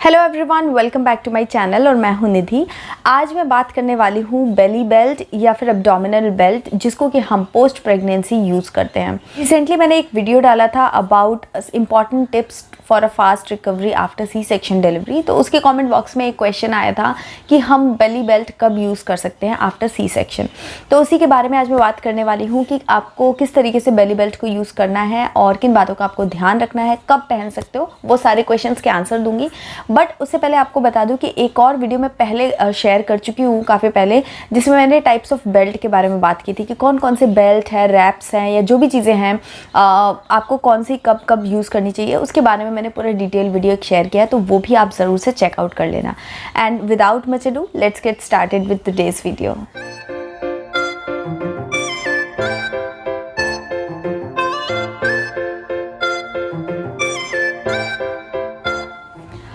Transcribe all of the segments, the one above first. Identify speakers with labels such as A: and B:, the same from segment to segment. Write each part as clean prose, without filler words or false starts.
A: Hello everyone, welcome back to my channel और मैं हूं निधि। आज मैं बात करने वाली हूं बेली बेल्ट या फिर एब्डोमिनल बेल्ट, जिसको कि हम पोस्ट प्रेगनेंसी यूज़ करते हैं। रिसेंटली मैंने एक वीडियो डाला था about important tips for a fast recovery after C section delivery. तो उसके कमेंट बॉक्स में एक क्वेश्चन आया था कि हम बेली बेल्ट कब यूज़ कर सकते हैं आफ्टर सी सेक्शन। तो उसी के बारे में आज मैं बात करने वाली हूँ कि आपको किस तरीके से बेली बेल्ट को यूज़ करना है और किन बातों का आपको ध्यान रखना है, कब पहन सकते हो, वो सारे क्वेश्चंस के आंसर दूंगी। बट उससे पहले आपको बता दूं कि एक और वीडियो मैं पहले शेयर कर चुकी हूँ काफ़ी पहले, जिसमें मैंने टाइप्स ऑफ बेल्ट के बारे में बात की थी कि कौन कौन से बेल्ट है, रैप्स हैं या जो भी चीज़ें हैं आपको कौन सी कब कब यूज़ करनी चाहिए, उसके बारे में मैंने पूरा डिटेल वीडियो शेयर किया है। तो वो भी आप ज़रूर से चेकआउट कर लेना। And without much ado, let's get started with today's video.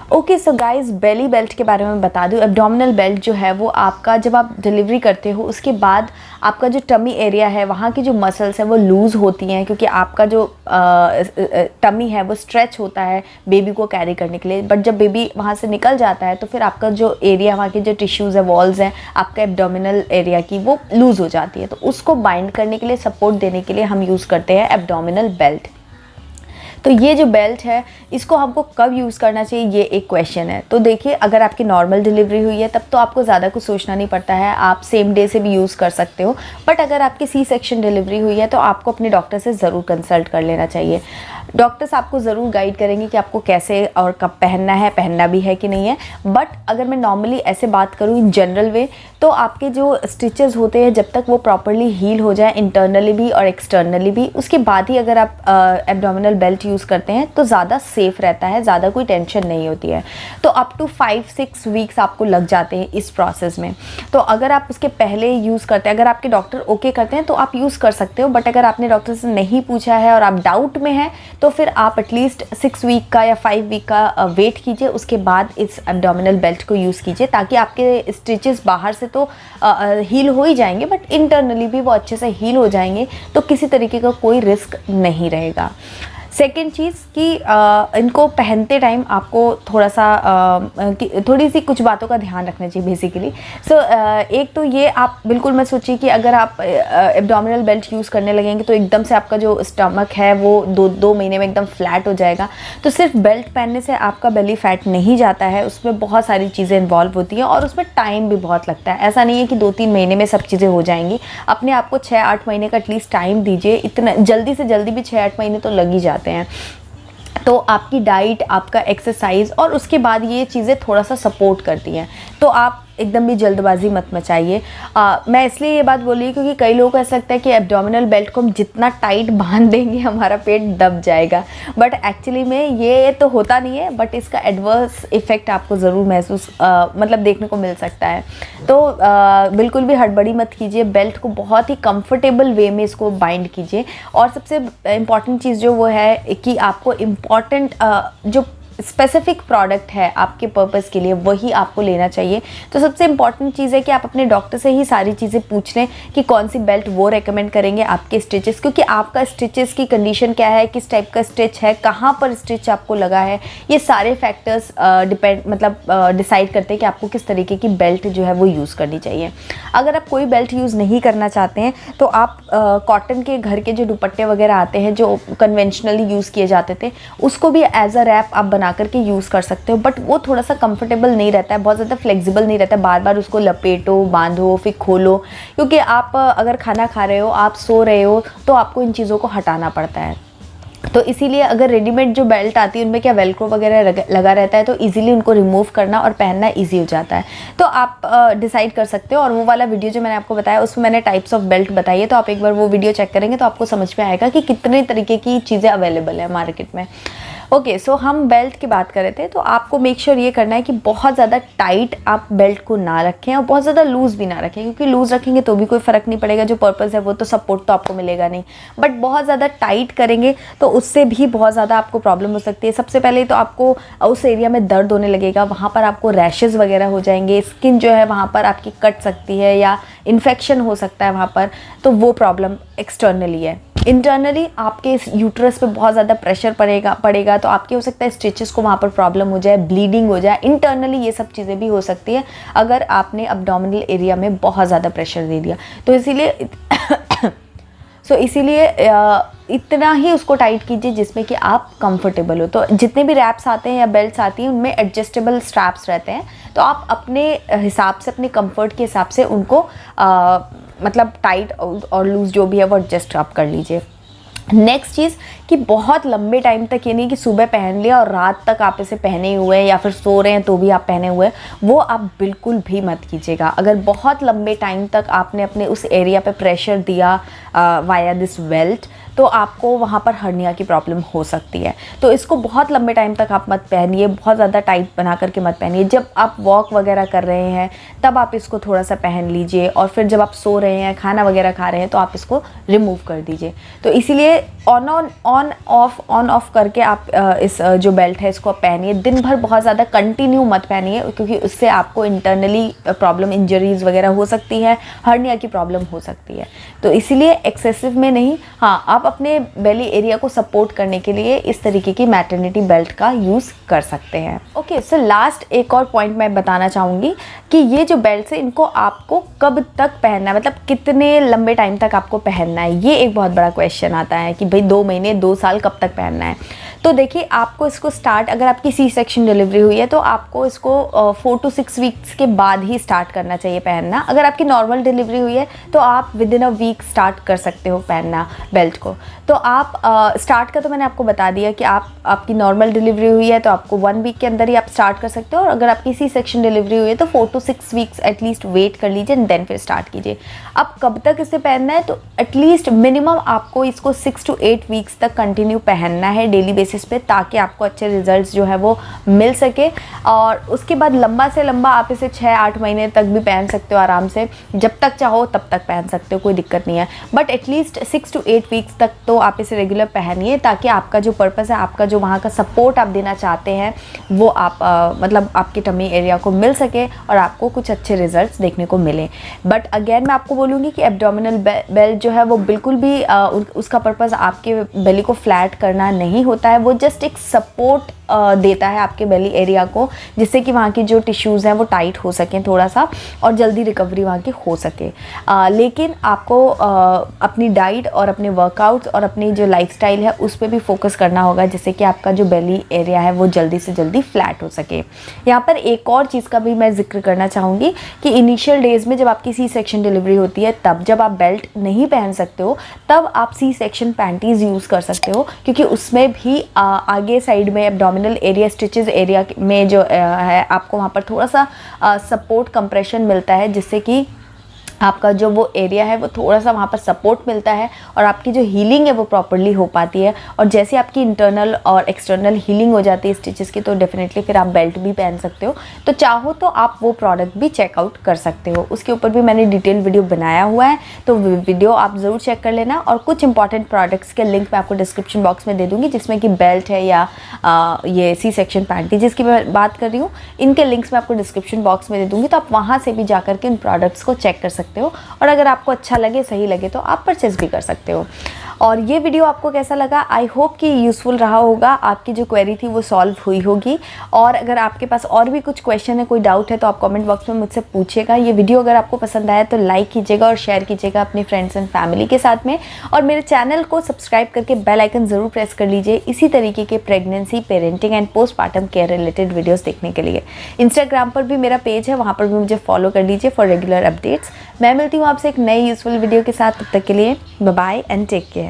A: Okay so guys, belly belt के बारे में बता दूँ। एब्डोमिनल बेल्ट जो है वो आपका जब आप डिलीवरी करते हो उसके बाद आपका जो टमी एरिया है, वहाँ की जो मसल्स हैं वो लूज़ होती हैं, क्योंकि आपका जो टमी है वो स्ट्रेच होता है बेबी को कैरी करने के लिए। बट जब बेबी वहाँ से निकल जाता है तो फिर आपका जो एरिया, वहाँ की जो टिश्यूज़ है, वॉल्स हैं आपका एब्डोमिनल एरिया की, वो लूज़ हो जाती है। तो उसको बाइंड करने के लिए, सपोर्ट देने के लिए हम यूज़ करते हैं एब्डोमिनल बेल्ट। तो ये जो बेल्ट है इसको हमको कब यूज़ करना चाहिए, ये एक क्वेश्चन है। तो देखिए, अगर आपकी नॉर्मल डिलीवरी हुई है तब तो आपको ज़्यादा कुछ सोचना नहीं पड़ता है, आप सेम डे से भी यूज़ कर सकते हो। बट अगर आपकी सी सेक्शन डिलीवरी हुई है तो आपको अपने डॉक्टर से ज़रूर कंसल्ट कर लेना चाहिए। डॉक्टर्स आपको ज़रूर गाइड करेंगे कि आपको कैसे और कब पहनना है, पहनना भी है कि नहीं है। बट अगर मैं नॉर्मली ऐसे बात करूँ इन जनरल वे, तो आपके जो स्टिचेस होते हैं जब तक वो प्रॉपरली हील हो जाए इंटरनली भी और एक्सटर्नली भी, उसके बाद ही अगर आप एब्डोमिनल बेल्ट यूज़ करते हैं तो ज़्यादा सेफ़ रहता है, ज़्यादा कोई टेंशन नहीं होती है। तो अप टू 5-6 वीक्स आपको लग जाते हैं इस प्रोसेस में। तो अगर आप उसके पहले यूज़ करते हैं, अगर आपके डॉक्टर ओके करते हैं तो आप यूज़ कर सकते हो। बट अगर आपने डॉक्टर से नहीं पूछा है और आप डाउट में हैं तो फिर आप एटलीस्ट 6 वीक का या 5 वीक का वेट कीजिए, उसके बाद इस एब्डोमिनल बेल्ट को यूज़ कीजिए, ताकि आपके स्टिचेस बाहर से तो हील हो ही जाएंगे बट इंटरनली भी वो अच्छे से हील हो जाएंगे, तो किसी तरीके का कोई रिस्क नहीं रहेगा। सेकेंड चीज़ कि इनको पहनते टाइम आपको थोड़ा सा थोड़ी सी कुछ बातों का ध्यान रखना चाहिए बेसिकली। एक तो ये, आप बिल्कुल मत सोचिए कि अगर आप एब्डोमिनल बेल्ट यूज़ करने लगेंगे तो एकदम से आपका जो स्टमक है वो दो महीने में एकदम फ्लैट हो जाएगा। तो सिर्फ बेल्ट पहनने से आपका बेली फैट नहीं जाता है, उसमें बहुत सारी चीज़ें इन्वॉल्व होती हैं और उसमें टाइम भी बहुत लगता है। ऐसा नहीं है कि 2-3 महीने में सब चीज़ें हो जाएंगी। अपने आप को 6-8 महीने का एटलीस्ट टाइम दीजिए। इतना जल्दी से जल्दी भी 6-8 महीने तो लग ही जाते हैं। तो आपकी डाइट, आपका एक्सरसाइज और उसके बाद ये चीज़ें थोड़ा सा सपोर्ट करती हैं। तो आप एकदम भी जल्दबाजी मत मचाइए। मैं इसलिए ये बात बोली क्योंकि कई लोगों को ऐसा लगता है कि एब्डोमिनल बेल्ट को हम जितना टाइट बांध देंगे हमारा पेट दब जाएगा। बट एक्चुअली में ये तो होता नहीं है, बट इसका एडवर्स इफ़ेक्ट आपको ज़रूर महसूस मतलब देखने को मिल सकता है। तो बिल्कुल भी हड़बड़ी मत कीजिए, बेल्ट को बहुत ही कंफर्टेबल वे में इसको बाइंड कीजिए। और सबसे इम्पॉर्टेंट चीज़ जो वो है कि आपको इम्पॉर्टेंट जो स्पेसिफिक प्रोडक्ट है आपके पर्पस के लिए, वही आपको लेना चाहिए। तो सबसे इम्पॉर्टेंट चीज़ है कि आप अपने डॉक्टर से ही सारी चीज़ें पूछ लें कि कौन सी बेल्ट वो रेकमेंड करेंगे आपके स्टिचेस, क्योंकि आपका स्टिचेस की कंडीशन क्या है, किस टाइप का स्टिच है, कहाँ पर स्टिच आपको लगा है, ये सारे फैक्टर्स डिसाइड करते हैं कि आपको किस तरीके की बेल्ट जो है वो यूज़ करनी चाहिए। अगर आप कोई बेल्ट यूज़ नहीं करना चाहते हैं तो आप कॉटन के घर के जो दुपट्टे वगैरह आते हैं जो कन्वेंशनली यूज़ किए जाते थे, उसको भी एज अ रैप आप बना करके यूज़ कर सकते हो। बट वो थोड़ा सा कंफर्टेबल नहीं रहता है, बहुत ज़्यादा फ्लेक्सिबल नहीं रहता है, बार बार उसको लपेटो, बांधो, फिर खोलो। क्योंकि आप अगर खाना खा रहे हो, आप सो रहे हो, तो आपको इन चीज़ों को हटाना पड़ता है। तो इसीलिए अगर रेडीमेड जो बेल्ट आती है उनमें क्या वेलक्रो वगैरह लगा रहता है, तो इजीली उनको रिमूव करना और पहनना इजी हो जाता है। तो आप डिसाइड कर सकते हो। और वो वाला वीडियो जो मैंने आपको बताया उसमें मैंने टाइप्स ऑफ बेल्ट बताई है, तो आप एक बार वो वीडियो चेक करेंगे तो आपको समझ में आएगा कि कितने तरीके की चीज़ें अवेलेबल है मार्केट में। ओके, सो हम बेल्ट की बात कर रहे थे। तो आपको मेक श्योर ये करना है कि बहुत ज़्यादा टाइट आप बेल्ट को ना रखें और बहुत ज़्यादा लूज़ भी ना रखें, क्योंकि लूज़ रखेंगे तो भी कोई फ़र्क नहीं पड़ेगा, जो पर्पज़ है वो तो सपोर्ट तो आपको मिलेगा नहीं। बट बहुत ज़्यादा टाइट करेंगे तो उससे भी बहुत ज़्यादा आपको प्रॉब्लम हो सकती है। सबसे पहले तो आपको उस एरिया में दर्द होने लगेगा, वहाँ पर आपको रैशेज़ वगैरह हो जाएंगे, स्किन जो है वहाँ पर आपकी कट सकती है या इन्फेक्शन हो सकता है वहाँ पर। तो वो प्रॉब्लम एक्सटर्नली है। इंटरनली आपके इस यूट्रस पे बहुत ज़्यादा प्रेशर पड़ेगा तो आपके हो सकता है स्टिचेस को वहाँ पर प्रॉब्लम हो जाए, ब्लीडिंग हो जाए। इंटरनली ये सब चीज़ें भी हो सकती है अगर आपने अब्डोमिनल एरिया में बहुत ज़्यादा प्रेशर दे दिया। तो इसीलिए इतना ही उसको टाइट कीजिए जिसमें कि आप कंफर्टेबल हो। तो जितने भी रैप्स आते हैं या बेल्ट्स आती हैं उनमें एडजस्टेबल स्ट्रैप्स रहते हैं, तो आप अपने हिसाब से, अपने कंफर्ट के हिसाब से उनको मतलब टाइट और लूज़ जो भी है वो एडजस्ट आप कर लीजिए। नेक्स्ट चीज़ कि बहुत लंबे टाइम तक, ये नहीं कि सुबह पहन लिया और रात तक आप इसे पहने हुए हैं या फिर सो रहे हैं तो भी आप पहने हुए हैं, वो आप बिल्कुल भी मत कीजिएगा। अगर बहुत लंबे टाइम तक आपने अपने उस एरिया पे प्रेशर दिया वाया दिस बेल्ट तो आपको वहाँ पर हर्निया की प्रॉब्लम हो सकती है। तो इसको बहुत लंबे टाइम तक आप मत पहनिए, बहुत ज़्यादा टाइट बना करके मत पहनिए। जब आप वॉक वगैरह कर रहे हैं तब आप इसको थोड़ा सा पहन लीजिए, और फिर जब आप सो रहे हैं, खाना वगैरह खा रहे हैं तो आप इसको रिमूव कर दीजिए। तो इसीलिए ऑन ऑफ करके आप इस जो बेल्ट है इसको आप पहनिए। दिन भर बहुत ज़्यादा कंटिन्यू मत पहनिए, क्योंकि उससे आपको इंटरनली प्रॉब्लम, इंजरीज वगैरह हो सकती है, हर्निया की प्रॉब्लम हो सकती है। तो इसीलिए एक्सेसिव में नहीं, हाँ आप अपने बेली एरिया को सपोर्ट करने के लिए इस तरीके की मैटरनिटी बेल्ट का यूज़ कर सकते हैं। ओके, सो लास्ट एक और पॉइंट मैं बताना चाहूँगी कि ये जो बेल्ट है इनको आपको कब तक पहनना है, मतलब कितने लंबे टाइम तक आपको पहनना है। ये एक बहुत बड़ा क्वेश्चन आता है कि भाई 2 महीने 2 साल कब तक पहनना है। तो देखिए, आपको इसको स्टार्ट, अगर आपकी सी सेक्शन डिलीवरी हुई है तो आपको इसको 4 to 6 वीक्स के बाद ही स्टार्ट करना चाहिए पहनना। अगर आपकी नॉर्मल डिलीवरी हुई है तो आप within a week start कर सकते हो पहनना बेल्ट को। तो आप स्टार्ट का तो मैंने आपको बता दिया कि आपकी नॉर्मल डिलीवरी हुई है तो आपको 1 वीक के अंदर ही आप स्टार्ट कर सकते हो, और अगर आपकी सी सेक्शन डिलीवरी हुई है तो 4 to 6 वीक्स एटलीस्ट वेट कर लीजिए एंड देन फिर स्टार्ट कीजिए। अब कब तक इसे पहनना है, तो एटलीस्ट मिनिमम आपको इसको 6 to 8 वीक्स तक कंटिन्यू पहनना है डेली बेसिस पे, ताकि आपको अच्छे रिजल्ट्स जो है वो मिल सके। और उसके बाद लंबा से लंबा आप इसे 6-8 महीने तक भी पहन सकते हो आराम से, जब तक चाहो तब तक पहन सकते हो, कोई दिक्कत नहीं है। बट एटलीस्ट 6 to 8 वीक्स तक तो आप इसे रेगुलर पहनिए, ताकि आपका जो पर्पस है, आपका जो वहाँ का सपोर्ट आप देना चाहते हैं वो आप मतलब आपके टमी एरिया को मिल सके और आपको कुछ अच्छे रिजल्ट्स देखने को मिले। बट अगेन मैं आपको बोलूँगी कि एब्डोमिनल बेल्ट जो है वो बिल्कुल भी उसका पर्पस आपके बेली को फ्लैट करना नहीं होता है, वो जस्ट एक सपोर्ट देता है आपके बेली एरिया को, जिससे कि वहाँ की जो टिश्यूज़ हैं वो टाइट हो सकें थोड़ा सा और जल्दी रिकवरी वहाँ की हो सके। लेकिन आपको अपनी डाइट और अपने वर्कआउट्स और अपनी जो लाइफस्टाइल है उस पर भी फोकस करना होगा, जिससे कि आपका जो बेली एरिया है वो जल्दी से जल्दी फ्लैट हो सके। यहाँ पर एक और चीज़ का भी मैं जिक्र करना चाहूँगी कि इनिशियल डेज़ में जब आपकी सी सेक्शन डिलीवरी होती है, तब जब आप बेल्ट नहीं पहन सकते हो तब आप सी सेक्शन पैंटीज़ यूज़ कर सकते हो, क्योंकि उसमें भी आगे साइड में एब्डोमिनल एरिया, स्टिचेस एरिया में जो है आपको वहाँ पर थोड़ा सा सपोर्ट कंप्रेशन मिलता है, जिससे कि आपका जो वो एरिया है वो थोड़ा सा वहाँ पर सपोर्ट मिलता है और आपकी जो हीलिंग है वो प्रॉपरली हो पाती है। और जैसे आपकी इंटरनल और एक्सटर्नल हीलिंग हो जाती है स्टिचेस की, तो डेफिनेटली फिर आप बेल्ट भी पहन सकते हो। तो चाहो तो आप वो प्रोडक्ट भी चेकआउट कर सकते हो, उसके ऊपर भी मैंने डिटेल वीडियो बनाया हुआ है, तो वीडियो आप ज़रूर चेक कर लेना। और कुछ इंपॉर्टेंट प्रोडक्ट्स के लिंक मैं आपको डिस्क्रिप्शन बॉक्स में दे दूँगी, जिसमें कि बेल्ट है या ये सी सेक्शन पैंटी जिसकी मैं बात कर रही हूँ, इनके लिंक्स मैं आपको डिस्क्रिप्शन बॉक्स में दे दूँगी, तो आप वहाँ से भी जा करके इन प्रोडक्ट्स को चेक कर सकते हो, और अगर आपको अच्छा लगे, सही लगे तो आप परचेज भी कर सकते हो। और ये वीडियो आपको कैसा लगा, आई होप कि यूज़फुल रहा होगा, आपकी जो क्वेरी थी वो सॉल्व हुई होगी। और अगर आपके पास और भी कुछ क्वेश्चन है, कोई डाउट है, तो आप कमेंट बॉक्स में मुझसे पूछिएगा। ये वीडियो अगर आपको पसंद आया तो लाइक कीजिएगा और शेयर कीजिएगा अपने फ्रेंड्स एंड फैमिली के साथ में, और मेरे चैनल को सब्सक्राइब करके बेल आइकन ज़रूर प्रेस कर लीजिए इसी तरीके के pregnancy, parenting and postpartum care related videos देखने के लिए। इंस्टाग्राम पर भी मेरा पेज है, वहाँ पर भी मुझे फॉलो कर लीजिए फॉर रेगुलर अपडेट्स। मैं मिलती हूँ आपसे एक नई यूज़फुल वीडियो के साथ, तब तक के लिए bye bye and take care.